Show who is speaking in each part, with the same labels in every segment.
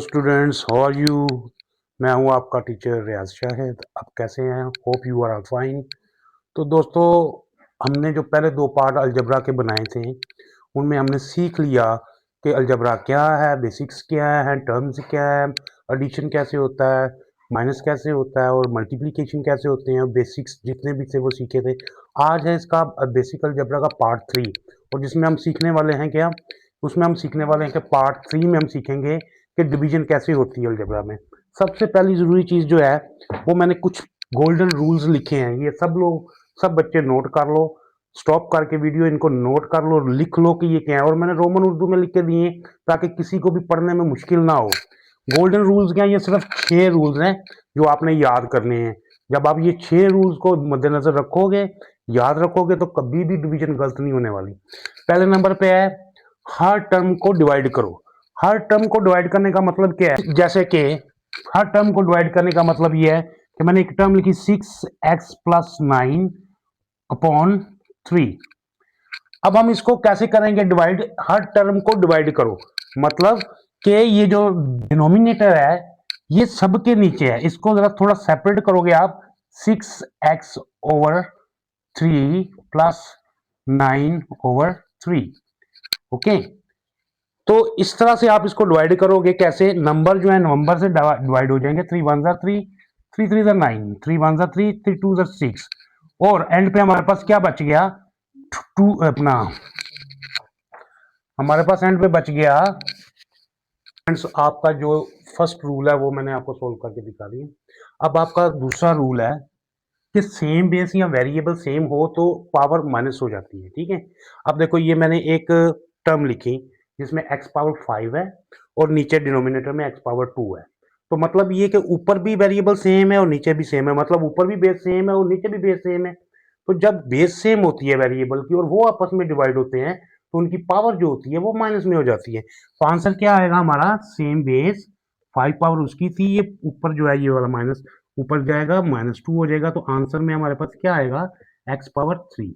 Speaker 1: Students, how are you? मैं हूं आपका टीचर रियाज शाहिद। आप कैसे हैं? Hope you are all fine. तो दोस्तों, हमने जो पहले दो पार्ट अलजबरा के बनाए थे उनमें हमने सीख लिया कि अलजबरा क्या है, बेसिक्स क्या है, टर्म्स क्या है, एडिशन कैसे होता है, माइनस कैसे होता है और मल्टीप्लिकेशन कैसे होते हैं। बेसिक्स जितने भी थे वो सीखे थे। आज है इसका बेसिक अलजबरा का पार्ट 3, और जिसमें हम सीखने वाले हैं क्या, उसमें हम सीखने वाले हैं कि पार्ट 3 में हम सीखेंगे कि डिवीजन कैसे होती है अलजेब्रा में। सबसे पहली ज़रूरी चीज़ जो है वो मैंने कुछ गोल्डन रूल्स लिखे हैं। ये सब बच्चे नोट कर लो, स्टॉप करके वीडियो इनको नोट कर लो, लिख लो कि ये क्या है। और मैंने रोमन उर्दू में लिख के दिए ताकि किसी को भी पढ़ने में मुश्किल ना हो। गोल्डन रूल्स क्या है? ये सिर्फ 6 रूल्स हैं जो आपने याद करने हैं। जब आप ये 6 रूल्स को मद्देनजर रखोगे, याद रखोगे, तो कभी भी डिवीजन गलत नहीं होने वाली। पहले नंबर पे है, हर टर्म को डिवाइड करो। हर टर्म को डिवाइड करने का मतलब क्या है? जैसे कि हर टर्म को डिवाइड करने का मतलब ये है कि मैंने एक टर्म लिखी 6x प्लस 9 अपॉन 3। अब हम इसको कैसे करेंगे डिवाइड? हर टर्म को डिवाइड करो मतलब कि ये जो डिनोमिनेटर है ये सबके नीचे है। इसको जरा थोड़ा सेपरेट करोगे आप। 6x over 3 plus 9 over 3। Okay, तो इस तरह से आप इसको डिवाइड करोगे। कैसे? नंबर जो है नवंबर से डिवाइड हो जाएंगे। 3 1 जा 3, 3 3 जा 9, 3 1 जा 3, 3 2 जा 6, और एंड पे हमारे पास क्या बच गया? टू अपना हमारे पास एंड पे बच गया। फ्रेंड्स, आपका जो फर्स्ट रूल है वो मैंने आपको सोल्व करके दिखा दिया। अब आपका दूसरा रूल है कि सेम बेस या वेरिएबल सेम हो तो पावर माइनस हो जाती है। ठीक है, अब देखो ये मैंने एक टर्म लिखी जिसमें x पावर 5 है और नीचे डिनोमिनेटर में x पावर 2 है। तो मतलब ये कि ऊपर भी वेरिएबल सेम है और नीचे भी सेम है, मतलब ऊपर भी बेस सेम है और नीचे भी बेस सेम है। तो जब बेस सेम होती है वेरिएबल की और वो आपस में डिवाइड होते हैं तो उनकी पावर जो होती है वो माइनस में हो जाती है। तो आंसर क्या आएगा हमारा? सेम बेस, 5 पावर उसकी थी, ये ऊपर जो है ये वाला माइनस ऊपर जाएगा, -2 हो जाएगा। तो आंसर में हमारे पास क्या आएगा? x power 3।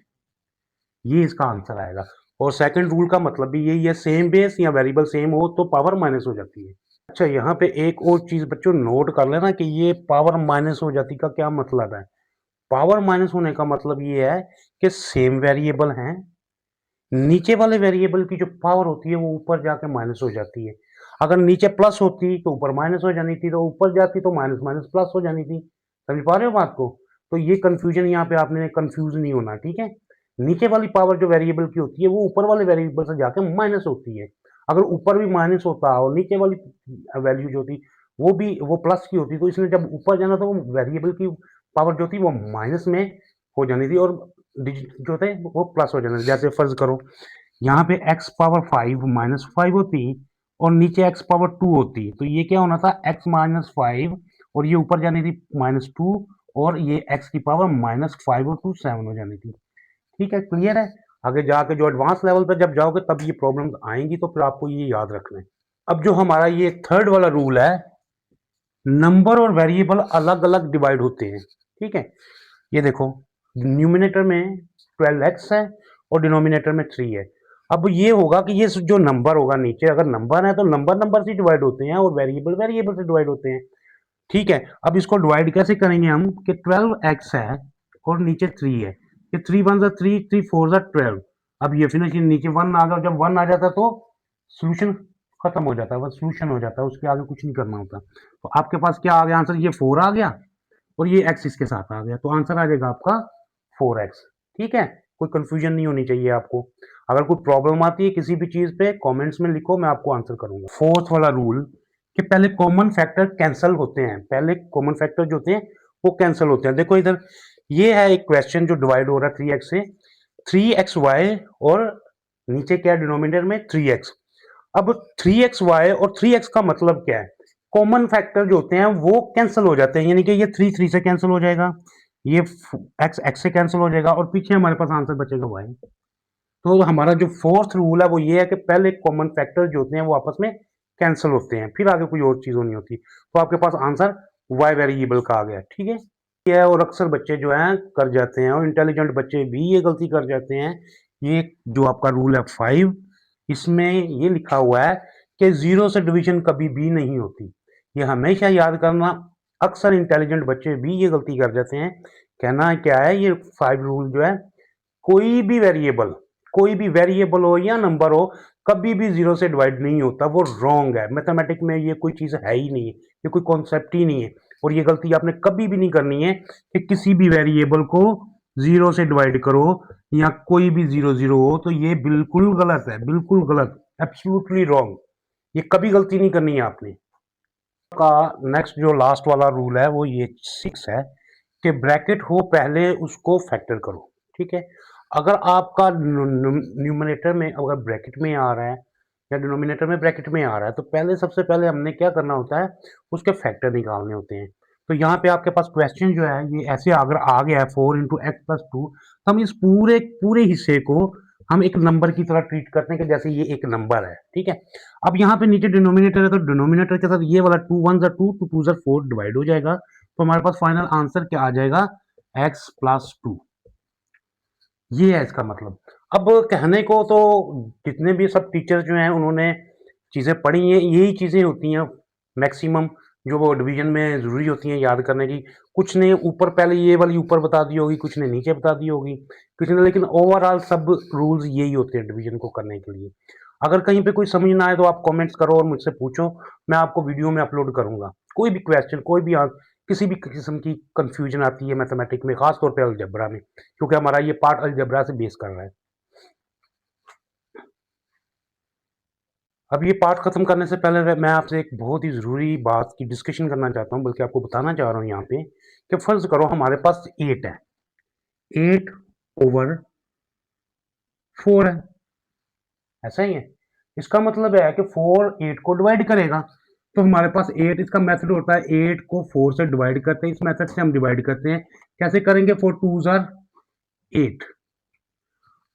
Speaker 1: ये इसका आंसर आएगा। और सेकंड रूल का मतलब भी यही है, सेम बेस या वेरिएबल सेम हो तो पावर माइनस हो जाती है। अच्छा, यहाँ पे एक और चीज बच्चों नोट कर लेना कि ये पावर माइनस हो जाती का क्या मतलब है। पावर माइनस होने का मतलब ये है कि सेम वेरिएबल हैं, नीचे वाले वेरिएबल की जो पावर होती है वो ऊपर जाके माइनस हो जाती है। अगर नीचे प्लस होती तो ऊपर माइनस हो जानी थी, तो ऊपर जाती तो माइनस माइनस प्लस हो जानी थी। समझ पा रहे हो बात को? तो ये कंफ्यूजन यहाँ पे आपने कंफ्यूज नहीं होना। ठीक है, नीचे वाली पावर जो वेरिएबल की होती है वो ऊपर वाले वेरिएबल से जाके माइनस होती है। अगर ऊपर भी माइनस होता और नीचे वाली वैल्यू जो थी वो भी वो प्लस की होती, तो इसलिए जब ऊपर जाना तो वो वेरिएबल की पावर जो थी वो माइनस में हो जानी थी और डिजिट जो थे वो प्लस हो जाने थे। जैसे फर्ज करो यहाँ पे x पावर 5 -5 होती और नीचे x पावर 2 होती, तो ये क्या होना था? x -5 और ये ऊपर जानी थी -2, और ये x की पावर -5 और 2 7 हो जानी थी। ठीक है, क्लियर है? आगे जाके जो एडवांस लेवल पर जब जाओगे तब ये प्रॉब्लम्स आएंगी, तो फिर आपको ये याद रखना है। अब जो हमारा ये थर्ड वाला रूल है, नंबर और वेरिएबल अलग अलग डिवाइड होते हैं। ठीक है, ये देखो न्यूमिनेटर में 12x है और डिनोमिनेटर में 3 है। अब ये होगा कि ये जो नंबर होगा नीचे, अगर नंबर है तो नंबर नंबर से डिवाइड होते हैं और वेरिएबल वेरिएबल से डिवाइड होते हैं। ठीक है, अब इसको डिवाइड कैसे करेंगे हम कि 12x है और नीचे 3 है। ये 3 1 जा 3, 3 4 जा 12। अब ये फिनिश नीचे 1 आ गया, जब 1 आ जाता तो सोल्यूशन खत्म हो जाता है, बस सोल्यूशन हो जाता है, उसके आगे कुछ नहीं करना होता। तो आपके पास क्या आ गया आंसर? ये 4 आ गया और ये x इसके साथ आ गया, तो आंसर आ जाएगा आपका 4x। ठीक है, कोई कंफ्यूजन नहीं होनी चाहिए आपको। अगर कोई प्रॉब्लम आती है किसी भी चीज पे कमेंट्स में लिखो, मैं आपको आंसर करूंगा। फोर्थ वाला रूल कि पहले कॉमन फैक्टर कैंसिल होते हैं, पहले कॉमन फैक्टर जो होते हैं वो कैंसिल होते हैं। देखो इधर ये है एक क्वेश्चन जो डिवाइड हो रहा है 3x से, 3xy और नीचे क्या डिनोमिनेटर में 3x। अब 3xy और 3x का मतलब क्या है? कॉमन फैक्टर जो होते हैं वो कैंसिल हो जाते हैं, यानी कि ये 3 3 से कैंसिल हो जाएगा, ये x x से कैंसिल हो जाएगा और पीछे हमारे पास आंसर बचेगा y। तो हमारा जो फोर्थ रूल है वो ये है कि पहले कॉमन फैक्टर जो होते हैं वो आपस में कैंसिल होते हैं, फिर आगे कोई और चीज नहीं होती। तो आपके पास आंसर y वेरिएबल का आ गया। ठीक है, ये है, और अक्सर बच्चे जो हैं कर जाते हैं और इंटेलिजेंट बच्चे भी ये गलती कर जाते हैं। ये जो आपका रूल है 5, इसमें ये लिखा हुआ है कि जीरो से डिवीजन कभी भी नहीं होती। ये हमेशा याद करना। अक्सर इंटेलिजेंट बच्चे भी ये गलती कर जाते हैं। कहना क्या है, ये 5 रूल जो है, कोई भी वेरिएबल हो या नंबर हो, कभी भी जीरो से डिवाइड नहीं होता, वो रॉन्ग है। मैथमेटिक में ये कोई चीज़ है ही नहीं है, ये कोई कॉन्सेप्ट ही नहीं है। और ये गलती आपने कभी भी नहीं करनी है कि किसी भी वेरिएबल को जीरो से डिवाइड करो या कोई भी जीरो जीरो हो, तो ये बिल्कुल गलत है, बिल्कुल गलत, एब्सोल्युटली रॉन्ग। ये कभी गलती नहीं करनी है आपने। का नेक्स्ट जो लास्ट वाला रूल है वो ये 6 है कि ब्रैकेट हो पहले उसको फैक्टर करो। ठीक है, अगर आपका न्यूमरेटर में अगर ब्रैकेट में आ रहा है या डिनोमिनेटर में ब्रैकेट में आ रहा है, तो पहले सबसे पहले हमने क्या करना होता है, उसके फैक्टर निकालने होते हैं। तो यहाँ पे आपके पास क्वेश्चन जो है ये ऐसे अगर आ गया है 4 × x+2, तो हम इस पूरे पूरे हिस्से को हम एक नंबर की तरह ट्रीट करते हैं कि जैसे ये एक नंबर है। ठीक है, अब यहाँ पे नीचे डिनोमिनेटर है, तो डिनोमिनेटर के साथ ये वाला 2 1 ज़ा 2 2 2 ज़ा 4 डिवाइड हो जाएगा। तो हमारे पास फाइनल आंसर क्या आ जाएगा, x+2। ये है इसका मतलब। अब कहने को तो जितने भी सब टीचर जो हैं उन्होंने चीज़ें पढ़ी हैं, यही चीज़ें होती हैं मैक्सिमम, जो वो डिवीजन में ज़रूरी होती हैं याद करने की। कुछ ने ऊपर पहले ये वाली ऊपर बता दी होगी, कुछ ने नीचे बता दी होगी, किसी ने, लेकिन ओवरऑल सब रूल्स यही होते हैं डिवीजन को करने के लिए। अगर कहीं पे कोई समझ ना आए तो आप कमेंट्स करो और मुझसे पूछो, मैं आपको वीडियो में अपलोड करूँगा। कोई भी क्वेश्चन, कोई भी किसी भी किस्म की कन्फ्यूजन आती है मैथमेटिक्स में, ख़ास तौर पे अलजेब्रा में, क्योंकि हमारा ये पार्ट अलजेब्रा से बेस कर रहा है। अब ये पार्ट खत्म करने से पहले मैं आपसे एक बहुत ही ज़रूरी बात की डिस्कशन करना चाहता हूँ, बल्कि आपको बताना चाह रहा हूँ यहाँ पे, कि फ़र्ज़ करो हमारे पास 8 है, 8/4 है, ऐसा ही है। इसका मतलब है कि 4 8 को डिवाइड करेगा, तो हमारे पास 8, इसका मेथड होता है 8 को 4 से डिवाइड करते हैं। इस मेथड से हम डिवाइड करते हैं। कैसे करेंगे, 4 2s are 8।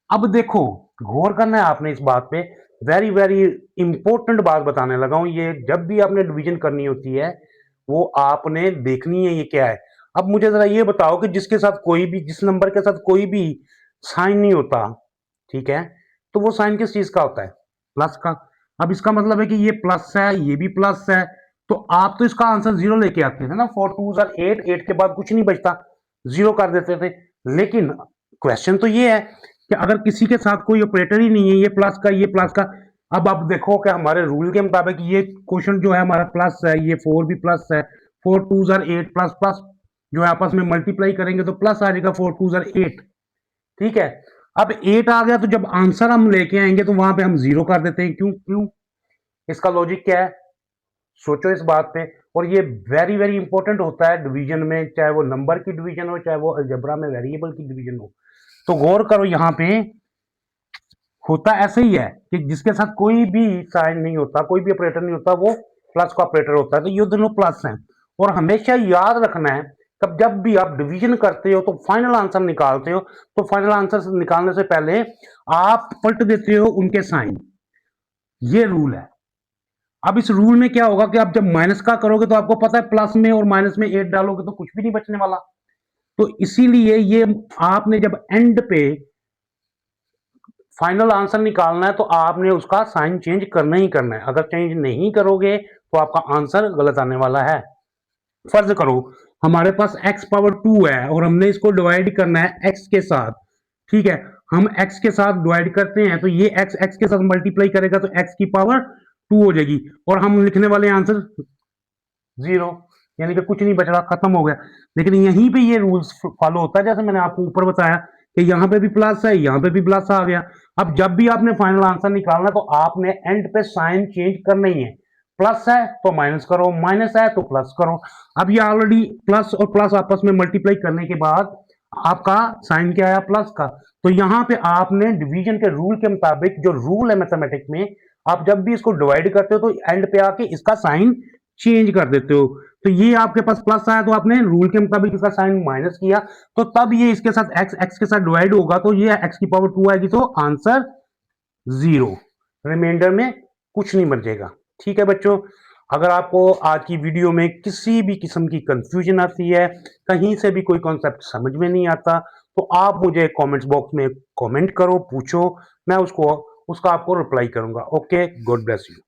Speaker 1: अब देखो, गौर करना है आपने इस बात पे, वेरी वेरी इंपॉर्टेंट बात बताने लगा हूं। ये जब भी आपने डिवीजन करनी होती है, वो आपने देखनी है ये क्या है। अब मुझे जरा ये बताओ कि जिसके साथ कोई भी, जिस नंबर के साथ कोई भी साइन नहीं होता, ठीक है, तो वो साइन किस चीज का होता है, प्लस का। अब इसका मतलब है कि ये प्लस है, ये भी प्लस है, तो आप तो इसका आंसर जीरो लेके आते थे ना। 4 2s are 8, 8 के बाद कुछ नहीं बचता, जीरो कर देते थे। लेकिन क्वेश्चन तो ये है कि अगर किसी के साथ कोई ऑपरेटर ही नहीं है, ये प्लस का, ये प्लस का, अब आप देखो कि हमारे रूल के मुताबिक ये क्वेश्चन जो है हमारा प्लस है, ये 4 भी प्लस है, 4 2s are 8 प्लस प्लस जो है आपस में मल्टीप्लाई करेंगे तो प्लस आ जाएगा, 4 2s are 8। ठीक है, अब 8 आ गया तो जब आंसर हम लेके आएंगे तो वहां पे हम जीरो कर देते हैं। क्यों क्यों, इसका लॉजिक क्या है, सोचो इस बात पे। और ये वेरी वेरी इंपॉर्टेंट होता है डिवीजन में, चाहे वो नंबर की डिवीजन हो, चाहे वो अलजेब्रा में वेरिएबल की डिवीजन हो। तो गौर करो, यहाँ पे होता ऐसे ही है कि जिसके साथ कोई भी साइन नहीं होता, कोई भी ऑपरेटर नहीं होता, वो प्लस का ऑपरेटर होता है। तो ये दोनों प्लस हैं। और हमेशा याद रखना है, कब जब भी आप डिवीजन करते हो तो फाइनल आंसर निकालते हो, तो फाइनल आंसर निकालने से पहले आप पलट देते हो उनके साइन। ये रूल है। अब इस रूल में क्या होगा कि आप जब माइनस का करोगे तो आपको पता है प्लस में और माइनस में 8 डालोगे तो कुछ भी नहीं बचने वाला। तो इसीलिए ये आपने जब एंड पे फाइनल आंसर निकालना है तो आपने उसका साइन चेंज करना ही करना है। अगर चेंज नहीं करोगे तो आपका आंसर गलत आने वाला है। फर्ज करो हमारे पास x⁻2 है और हमने इसको डिवाइड करना है x के साथ। ठीक है, हम x के साथ डिवाइड करते हैं तो ये x के साथ मल्टीप्लाई करेगा तो x⁻2 हो जाएगी, और हम लिखने वाले आंसर 0, यानी कि कुछ नहीं बच रहा, खत्म हो गया। लेकिन यहीं पे ये रूल्स फॉलो होता है, जैसे मैंने आपको ऊपर बताया कि यहाँ पे भी प्लस है, यहाँ पे भी प्लस आ गया। अब जब भी आपने फाइनल आंसर निकालना तो आपने एंड पे साइन चेंज करना ही है। प्लस है तो माइनस करो, माइनस है तो प्लस करो। अब ये ऑलरेडी प्लस और प्लस आपस में मल्टीप्लाई करने के बाद आपका साइन क्या आया, प्लस का। तो यहाँ पे आपने डिवीजन के रूल के मुताबिक, जो रूल है मैथमेटिक्स में, आप जब भी इसको डिवाइड करते हो तो एंड पे आके इसका साइन चेंज कर देते हो। तो ये आपके पास प्लस आया तो आपने रूल के मुताबिक इसका साइन माइनस किया, तो तब ये इसके साथ x के साथ डिवाइड होगा तो ये x⁻2 आएगी, तो आंसर 0, रिमाइंडर में कुछ नहीं बचेगा। ठीक है बच्चों, अगर आपको आज की वीडियो में किसी भी किस्म की कंफ्यूजन आती है, कहीं से भी कोई कॉन्सेप्ट समझ में नहीं आता, तो आप मुझे कमेंट्स बॉक्स में कमेंट करो, पूछो, मैं उसका आपको रिप्लाई करूंगा। Okay, God bless you.